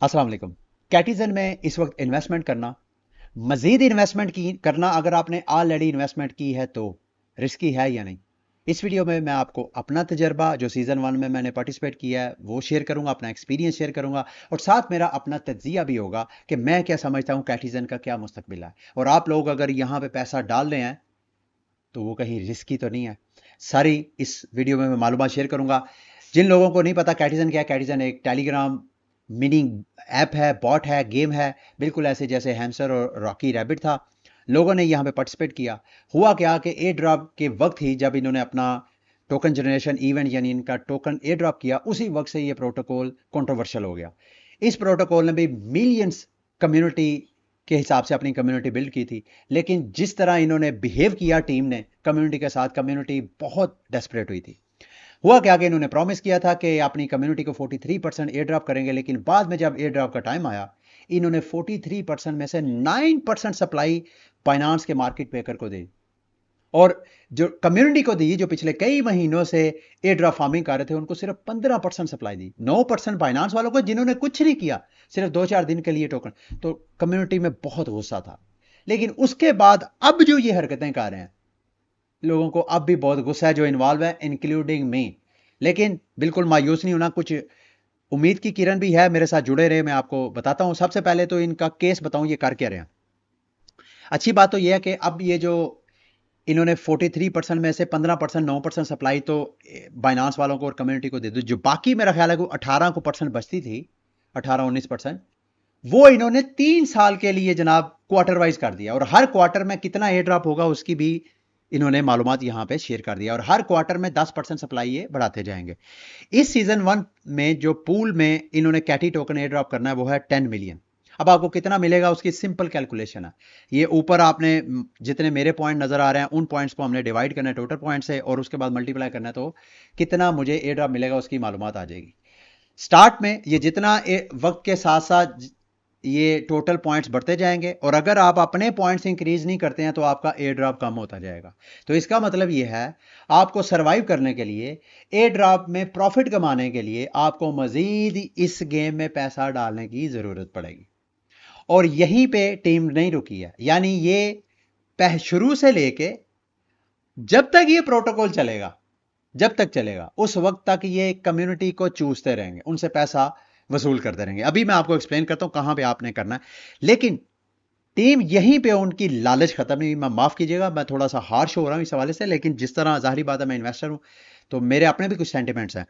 अस्सलाम वालेकुम। कैटिजन में इस वक्त इन्वेस्टमेंट करना, मजीद इन्वेस्टमेंट की करना अगर आपने ऑलरेडी इन्वेस्टमेंट की है तो रिस्की है या नहीं। इस वीडियो में मैं आपको अपना तजर्बा जो सीज़न 1 में मैंने पार्टिसिपेट किया है वो शेयर करूंगा, अपना एक्सपीरियंस शेयर करूंगा और साथ मेरा अपना तज्जिया भी होगा कि मैं क्या समझता हूं कैटिजन का क्या मुस्तकबिल है। और आप लोग अगर यहाँ पे पैसा डाल रहे हैं तो वो कहीं रिस्की तो नहीं है। सारी इस वीडियो में मैं मालूमात शेयर करूंगा। जिन लोगों को नहीं पता कैटिजन क्या है, कैटिजन एक टेलीग्राम मिनी ऐप है, बॉट है, गेम है, बिल्कुल ऐसे जैसे हैमस्टर और रॉकी रैबिट था। लोगों ने यहाँ पे पार्टिसिपेट किया। हुआ क्या कि एयर ड्रॉप के वक्त ही जब इन्होंने अपना टोकन जनरेशन इवेंट यानी इनका टोकन एयर ड्रॉप किया, उसी वक्त से ये प्रोटोकॉल कंट्रोवर्शियल हो गया। इस प्रोटोकॉल ने भी मिलियंस कम्युनिटी के हिसाब से अपनी कम्युनिटी बिल्ड की थी, लेकिन जिस तरह इन्होंने बिहेव किया टीम ने कम्युनिटी के साथ, कम्युनिटी बहुत डेस्परेट हुई थी। हुआ क्या कि इन्होंने प्रॉमिस किया था कि अपनी कम्युनिटी को 43% एयर ड्रॉप करेंगे, लेकिन बाद में जब एयर ड्रॉप का टाइम आया इन्होंने 43% में से 9% सप्लाई फाइनेंस के मार्केट मेकर को दी और जो कम्युनिटी को दी, जो पिछले कई महीनों से एयर ड्रॉप फार्मिंग कर रहे थे, उनको सिर्फ 15% सप्लाई दी। 9% फाइनेंस वालों को जिन्होंने कुछ नहीं किया, सिर्फ 2-4 दिन के लिए टोकन। तो कम्युनिटी में बहुत गुस्सा था। लेकिन उसके बाद अब जो ये हरकतें कर रहे हैं, लोगों को अब भी बहुत गुस्सा है जो इन्वॉल्व है, इंक्लूडिंग मी। लेकिन बिल्कुल मायूस नहीं होना, कुछ उम्मीद की किरण भी है। मेरे साथ जुड़े रहे, मैं आपको बताता हूं। सबसे पहले तो इनका केस बताऊं ये कर क्या रहे हैं। अच्छी बात तो यह है कि अब ये जो इन्होंने 43% में से 15% 9% सप्लाई तो बाइनांस वालों को और कम्युनिटी को दे दी, जो बाकी मेरा ख्याल है कि 18% बचती थी, 18-19%, वो इन्होंने 3 साल के लिए जनाब क्वार्टर वाइज कर दिया। और हर क्वार्टर में कितना एयर ड्रॉप होगा उसकी भी इन्होंने मालूमात यहां पे शेयर कर दिया और हर क्वार्टर में 10% सप्लाई ये बढ़ाते जाएंगे। इस सीजन 1 में जो पूल में इन्होंने कैटी टोकन एयर ड्रॉप करना है वो है 10 मिलियन। अब आपको कितना मिलेगा उसकी सिंपल कैलकुलेशन है। ये ऊपर आपने जितने मेरे पॉइंट नजर आ रहे हैं उन पॉइंट्स को हमने डिवाइड करना है टोटल पॉइंट से और उसके बाद मल्टीप्लाई करना है, तो कितना मुझे एयर ड्रॉप मिलेगा उसकी मालूमात आ जाएगी। स्टार्ट में ये जितना वक्त के साथ साथ ये टोटल पॉइंट्स बढ़ते जाएंगे और अगर आप अपने पॉइंट्स इंक्रीज नहीं करते हैं तो आपका एयर ड्रॉप कम होता जाएगा। तो इसका मतलब ये है आपको सरवाइव करने के लिए, एयर ड्रॉप में प्रॉफिट कमाने के लिए आपको मजीद इस गेम में पैसा डालने की जरूरत पड़ेगी। और यहीं पे टीम नहीं रुकी है, यानी ये शुरू से लेके जब तक ये प्रोटोकॉल चलेगा, जब तक चलेगा उस वक्त तक ये कम्युनिटी को चूसते रहेंगे, उनसे पैसा वसूल करते रहेंगे। अभी मैं आपको एक्सप्लेन करता हूं कहां पे आपने करना है। लेकिन टीम यहीं पे उनकी लालच खत्म नहीं। मैं माफ कीजिएगा, मैं थोड़ा सा हार्श हो रहा हूं इस हवाले से, लेकिन जिस तरह जाहिर बात है मैं इन्वेस्टर हूं तो मेरे अपने भी कुछ सेंटिमेंट्स हैं।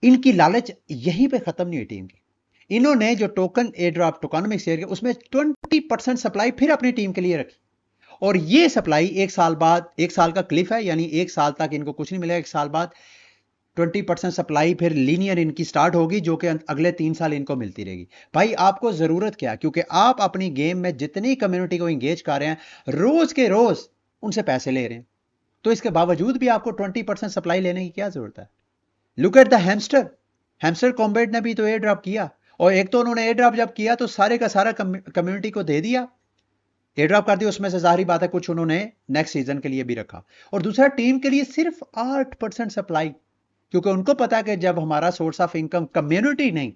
इनकी लालच यहीं पे खत्म नहीं हुई टीम की। इन्होंने जो टोकन एयर ड्रॉप टोकनमिक्स शेयर किया उसमें 20% सप्लाई फिर अपनी टीम के लिए रखी और ये सप्लाई एक साल बाद, एक साल का क्लिफ है यानी एक साल तक इनको कुछ नहीं मिलेगा। एक साल बाद 20% सप्लाई फिर लीनियर इनकी स्टार्ट होगी जो कि अगले 3 साल इनको मिलती रहेगी। भाई आपको जरूरत क्या, क्योंकि आप अपनी गेम में जितनी कम्युनिटी को एंगेज कर रहे हैं रोज के रोज उनसे पैसे ले रहे हैं, तो इसके बावजूद भी आपको 20% सप्लाई लेने की क्या जरूरत है। Look at the hamster, hamster combat ने भी तो एयर ड्रॉप किया और एक तो उन्होंने एयर ड्रॉप जब किया तो सारे का सारा कम्युनिटी को दे दिया, एयर ड्रॉप कर दिया। उसमें से जाहिर बात है कुछ उन्होंने नेक्स्ट सीजन के लिए भी रखा और दूसरा टीम के लिए सिर्फ 8% सप्लाई, क्योंकि उनको पता है कि जब हमारा सोर्स ऑफ इनकम कम्युनिटी नहीं,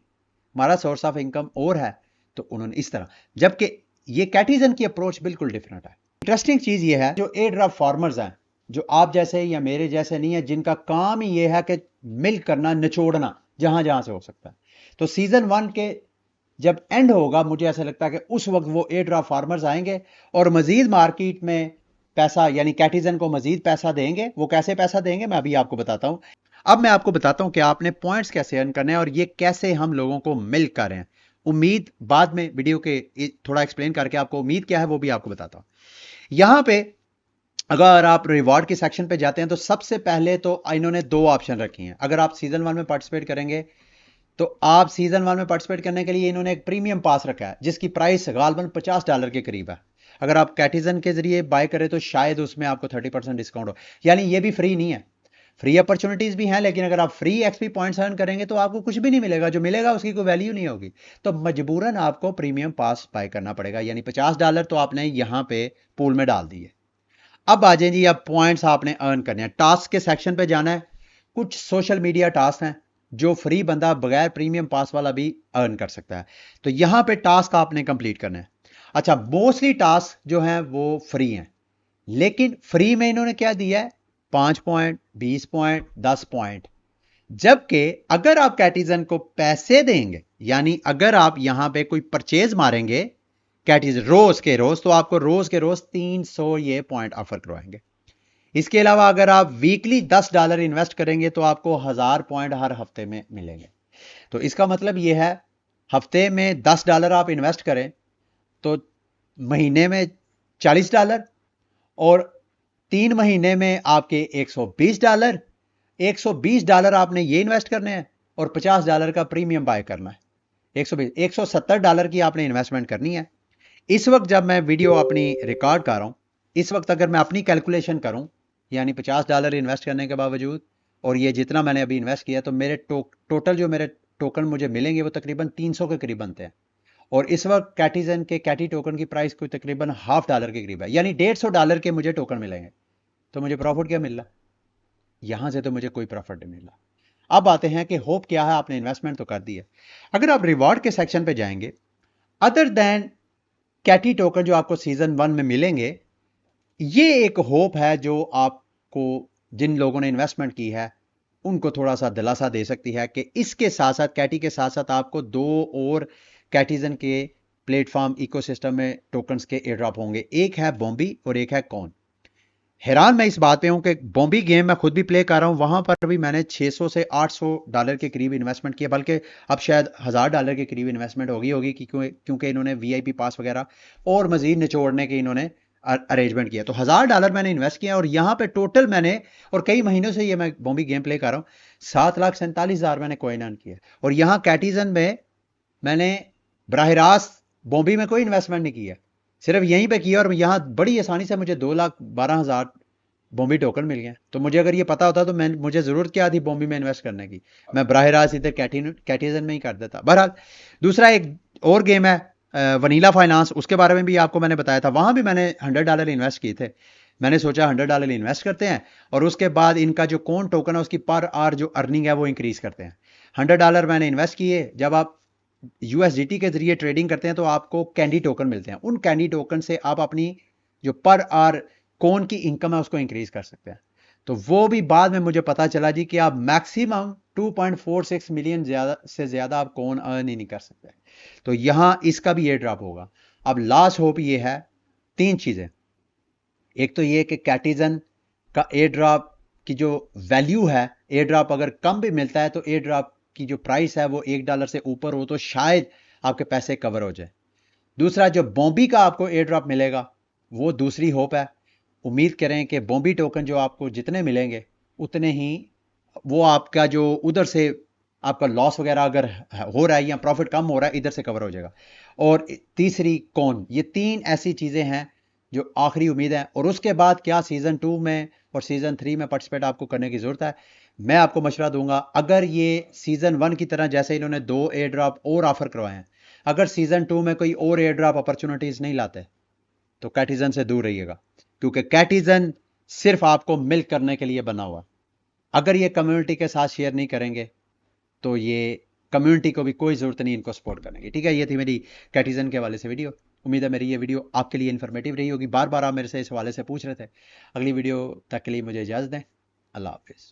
हमारा सोर्स ऑफ इनकम और है, तो उन्होंने इस तरह। जबकि ये कैटिजन की अप्रोच बिल्कुल डिफरेंट है। इंटरेस्टिंग चीज ये है जो एयर ड्रॉप फार्मर्स हैं, जो आप जैसे या मेरे जैसे नहीं है, जिनका काम ही ये है कि मिल्क करना, निचोड़ना जहां जहां से हो सकता है। तो सीजन 1 के जब एंड होगा मुझे ऐसा लगता है कि उस वक्त वो एयर ड्रॉप फार्मर्स आएंगे और मजीद मार्केट में पैसा यानी कैटिजन को मजीद पैसा देंगे। वो कैसे पैसा देंगे मैं अभी आपको बताता हूं। अब मैं आपको बताता हूं कि आपने पॉइंट्स कैसे अर्न करने हैं और ये कैसे हम लोगों को मिल कर रहे हैं। उम्मीद बाद में वीडियो के थोड़ा एक्सप्लेन करके आपको उम्मीद क्या है वो भी आपको बताता हूं। यहां पे अगर आप रिवॉर्ड के सेक्शन पे जाते हैं तो सबसे पहले तो इन्होंने 2 ऑप्शन रखी हैं। अगर आप सीजन 1 में पार्टिसिपेट करेंगे तो आप सीजन 1 में पार्टिसिपेट करने के लिए इन्होंने एक प्रीमियम पास रखा है जिसकी प्राइस गालबन $50 के करीब है। अगर आप कैटिजन के जरिए बाय करें तो शायद उसमें आपको 30% डिस्काउंट हो, यानी ये भी फ्री नहीं है। फ्री अपॉर्चुनिटीज भी हैं, लेकिन अगर आप फ्री एक्सपी पॉइंट्स अर्न करेंगे तो आपको कुछ भी नहीं मिलेगा, जो मिलेगा उसकी कोई वैल्यू नहीं होगी। तो मजबूरन आपको प्रीमियम पास बाय करना पड़ेगा, यानी $50 तो आपने यहां पे पूल में डाल दिए। अब आ जाए जी, अब पॉइंट्स आपने अर्न करने हैं। टास्क के सेक्शन पे जाना है। कुछ सोशल मीडिया टास्क हैं, जो फ्री बंदा बगैर प्रीमियम पास वाला भी अर्न कर सकता है। तो यहां पे टास्क आपने कंप्लीट करना है। अच्छा, मोस्टली टास्क जो हैं वो फ्री हैं, लेकिन फ्री में इन्होंने क्या दिया है, 5 पॉइंट, 20 पॉइंट, 10 पॉइंट। जबकि अगर आप कैटिजन को पैसे देंगे, यानी अगर आप यहां पे कोई परचेज मारेंगे कैटिजन रोज के रोज, तो आपको रोज के रोज 300 ये पॉइंट ऑफर करवाएंगे। इसके अलावा अगर आप वीकली $10 इन्वेस्ट करेंगे तो आपको 1000 पॉइंट हर हफ्ते में मिलेंगे। तो इसका मतलब यह है, हफ्ते में $10 आप इन्वेस्ट करें तो महीने में $40, और 3 महीने में आपके $120। $120 आपने ये इन्वेस्ट करने हैं और $50 का प्रीमियम बाय करना है। 120, $170 की आपने इन्वेस्टमेंट करनी है। इस वक्त जब मैं वीडियो अपनी रिकॉर्ड कर रहा हूं, इस वक्त अगर मैं अपनी कैलकुलेशन करूं, यानी $50 इन्वेस्ट करने के बावजूद और ये जितना मैंने अभी इन्वेस्ट किया, तो मेरे टोटल जो मेरे टोकन मुझे मिलेंगे वो तकरीबन 300 के करीब बनते हैं। और इस वक्त कैटिजन के कैटी टोकन की प्राइस कोई तकरीबन $50 के करीब है, यानी $150 के मुझे टोकन मिलेंगे। तो मुझे प्रॉफिट क्या मिल रहा, यहां से तो मुझे कोई प्रॉफिट नहीं मिल रहा। अब आते हैं कि होप क्या है, आपने इन्वेस्टमेंट तो कर दी है। अगर आप रिवॉर्ड के सेक्शन पे जाएंगे, अदर देन कैटी टोकन जो आपको सीजन 1 में मिलेंगे, ये एक होप है जो आपको, जिन लोगों ने इन्वेस्टमेंट की है उनको थोड़ा सा दिलासा दे सकती है कि इसके साथ साथ, कैटी के साथ साथ आपको 2 और कैटिजन के प्लेटफॉर्म इकोसिस्टम में टोकन्स के एयर ड्रॉप होंगे। एक है बॉम्बी और एक है कॉन। हैरान मैं इस बात पे हूं कि बॉम्बी गेम मैं खुद भी प्ले कर रहा हूं, वहां पर भी मैंने 600 से $800 के करीब इन्वेस्टमेंट किया, बल्कि अब शायद $1000 के करीब इन्वेस्टमेंट होगी क्योंकि इन्होंने वीआईपी पास वगैरह और मजीद निचोड़ने के इन्होंने अरेंजमेंट किया। तो $1000 मैंने इन्वेस्ट किया और यहां पे टोटल मैंने, और कई महीनों से ये मैं बॉम्बी गेम प्ले कर रहा हूं, 7,47,000 मैंने कॉइन अर्न किया। और यहां कैटिजन में मैंने बराह रास्त बॉम्बी में कोई इन्वेस्टमेंट नहीं किया, सिर्फ यहीं पे किया, और यहां बड़ी आसानी से मुझे 2,12,000 बॉम्बी टोकन मिल गए। तो मुझे अगर ये पता होता तो मुझे जरूरत क्या थी बॉम्बी में इन्वेस्ट करने की, मैं बराह रास्त इधर कैटिजन में ही कर देता। बहरहाल, दूसरा एक और गेम है वनीला फाइनेंस, उसके बारे में भी आपको मैंने बताया था। वहां भी मैंने $100 इन्वेस्ट किए थे। मैंने सोचा $100 इन्वेस्ट करते हैं और उसके बाद इनका जो कौन टोकन है उसकी पर आवर जो अर्निंग है वो इंक्रीज करते हैं। $100 मैंने इन्वेस्ट किए। जब आप यूएसडीटी के जरिए ट्रेडिंग करते हैं तो आपको कैंडी टोकन मिलते हैं। उन कैंडी टोकन से आप अपनी जो पर आवर कौन की इनकम है उसको इंक्रीज कर सकते हैं। तो वो भी बाद में मुझे पता चला जी कि आप मैक्सिमम 2.46 मिलियन से ज्यादा आप कौन अर्न ही नहीं कर सकते। तो यहां इसका भी एयर ड्रॉप होगा। अब लास्ट होप ये है, 3 चीजें। एक तो ये कि कैटिजन का एयर ड्रॉप की जो वैल्यू है, एयर ड्रॉप अगर कम भी मिलता है तो एयर ड्रॉप की जो प्राइस है वो $1 से ऊपर हो तो शायद आपके पैसे कवर हो जाए। दूसरा, जो बॉम्बी का आपको एयर ड्रॉप मिलेगा वो दूसरी होप है। उम्मीद करें कि बॉम्बी टोकन जो आपको जितने मिलेंगे उतने ही वो आपका जो उधर से आपका लॉस वगैरह अगर हो रहा है या प्रॉफिट कम हो रहा है, इधर से कवर हो जाएगा। और तीसरी कौन, ये 3 ऐसी चीजें हैं जो आखिरी उम्मीद है। और उसके बाद क्या सीजन 2 में और सीजन 3 में पार्टिसिपेट आपको करने की जरूरत है। मैं आपको मशवरा दूंगा, अगर ये सीजन 1 की तरह जैसे इन्होंने 2 एयर ड्रॉप और ऑफर करवाए हैं, अगर सीजन 2 में कोई और एयर ड्रॉप अपॉर्चुनिटीज नहीं लाते तो कैटिजन से दूर रहिएगा, क्योंकि कैटिजन सिर्फ आपको मिल्क करने के लिए बना हुआ। अगर ये कम्युनिटी के साथ शेयर नहीं करेंगे तो ये कम्युनिटी को भी कोई जरूरत नहीं इनको सपोर्ट करने की। ठीक है, ये थी मेरी कैटिजन के हवाले से वीडियो। उम्मीद है मेरी ये वीडियो आपके लिए इन्फॉर्मेटिव रही होगी। बार बार आप मेरे से इस हवाले से पूछ रहे थे। अगली वीडियो तक के लिए मुझे इजाजत दें। अल्लाह हाफिज।